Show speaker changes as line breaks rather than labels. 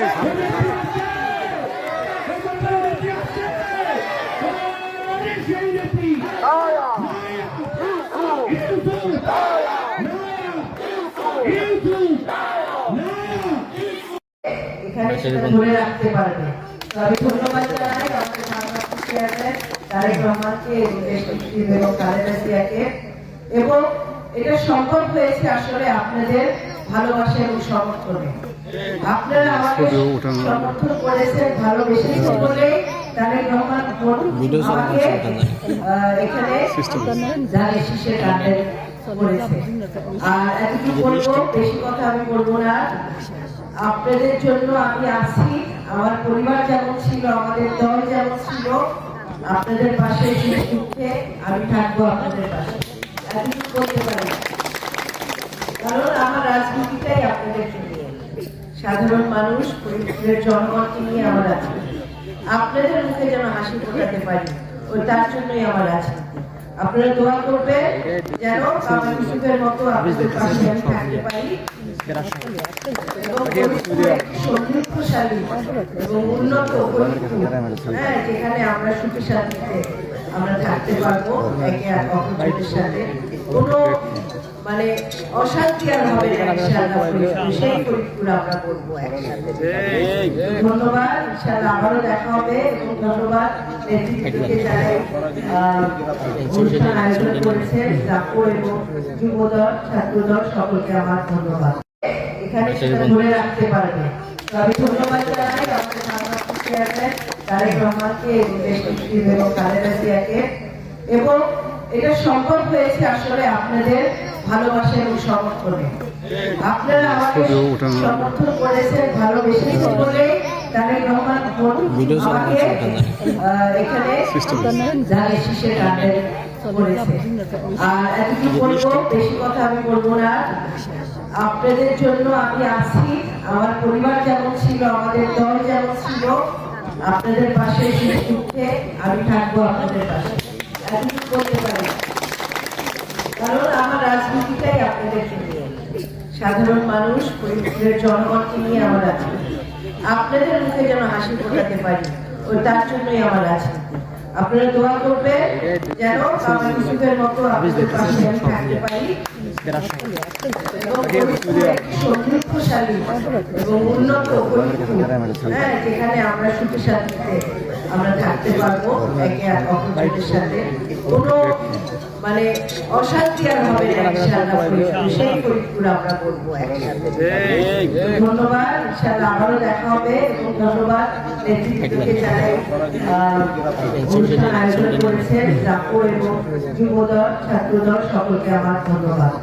এখানে ধরে রাখতে পারবে। আমি ধন্যবাদ জানাই আমাদের ভারপ্রাপ্ত চেয়ারম্যান তারেক রহমানকে এবং খালেদা জিয়াকে। এবং এটা সম্ভব হয়েছে আসলে আপনাদের ভালোবাসা এবং সমর্থনে। আপনারা আমাকে সমর্থন করেছেন, ভালোবেসেছেন বলে তারেক রহমান আমাকে এখানে জানে শীষের কাণ্ডে করেছে। আর এতটুকু বলবো, বেশি কথা আমি বলবো না। আপনাদের জন্য আমি আছি, আমার পরিবার যেমন ছিল, আমাদের দল যেমন ছিল, আপনাদের পাশে সুখে আমি থাকবো, আপনাদের পাশে। এতটুকু বলতে পারি, কারণ আমার রাজনীতিটাই আপনাদেরকে নিয়ে, সাধারণ মানুষ ফরিদপুরের জনগণকে নিয়ে আমার আছে। আপনাদের মুখে যেন হাসি ফোটাতে পারি, ওই তার জন্যই আমার আছে। আপনারা দোয়া করবেন যেন কামাল ইউসুফের মতো আপনাদের পাশে আমি থাকতে পারি সমৃদ্ধশালী এবং উন্নত যেখানে আমরা সুখী শান্তিতে আমরা থাকতে পারবো একে অপরের সাথে। কোনো মানে অশান্তি আর হবে না ইনশাআল্লাহ। সেই ফরিদপুর আমরা করবো একসাথে। ধন্যবাদ, ইনশাআল্লাহ আবারও দেখা হবে। এবং ধন্যবাদ নেতৃত্বকে যারা অনুষ্ঠান আয়োজন করেছেন, জাপো এবং যুবদল, ছাত্রদল, সকলকে আমার ধন্যবাদ। এখানে ধরে রাখতে পারবে। আমি ধন্যবাদ জানাই আমাদের ভারপ্রাপ্ত চেয়ারম্যান তারেক রহমানকে এবং খালেদা জিয়াকে। এবং এটা সম্ভব হয়েছে আসলে আপনাদের ভালোবাসা এবং সমর্থনে। আপনারা আমাকে সমর্থন করেছেন, ভালোবেসেছেন বলে তারেক রহমান আমাকে এখানে জানে শীষের কাণ্ডে করেছে। আর এতটুকু বলবো, বেশি কথা আমি বলবো না। আপনাদের জন্য আমি আছি, আমার পরিবার যেমন ছিল, আমাদের দল যেমন ছিল, আপনাদের পাশে সুখে আমি থাকবো, আপনাদের পাশে। এতটুকু বলতে পারি, কারণ আমার রাজনীতিটাই আপনাদেরকে নিয়ে, সাধারণ মানুষ ফরিদপুরের জনগণকে নিয়ে আমার আছে। আপনাদের মুখে যেন হাসি ফোটাতে পারি, ওই তার জন্যই আমার আছে। আপনারা দোয়া করবেন যেন কামাল ইউসুফের মতো আপনাদের পাশে আমি থাকতে পারি সমৃদ্ধশালী এবং উন্নত যেখানে আমরা সুখী শান্তিতে আমরা থাকতে পারবো একে অপরের সাথে। কোনো মানে অশান্তি আর হবে না ইনশাআল্লাহ। সেই ফরিদপুর আমরা করবো একসাথে। ধন্যবাদ, ইনশাআল্লাহ আবারও দেখা হবে। এবং ধন্যবাদ নেতৃত্বকে যারা অনুষ্ঠান আয়োজন করেছেন, জাপো এবং যুবদল, ছাত্রদল, সকলকে আমার ধন্যবাদ।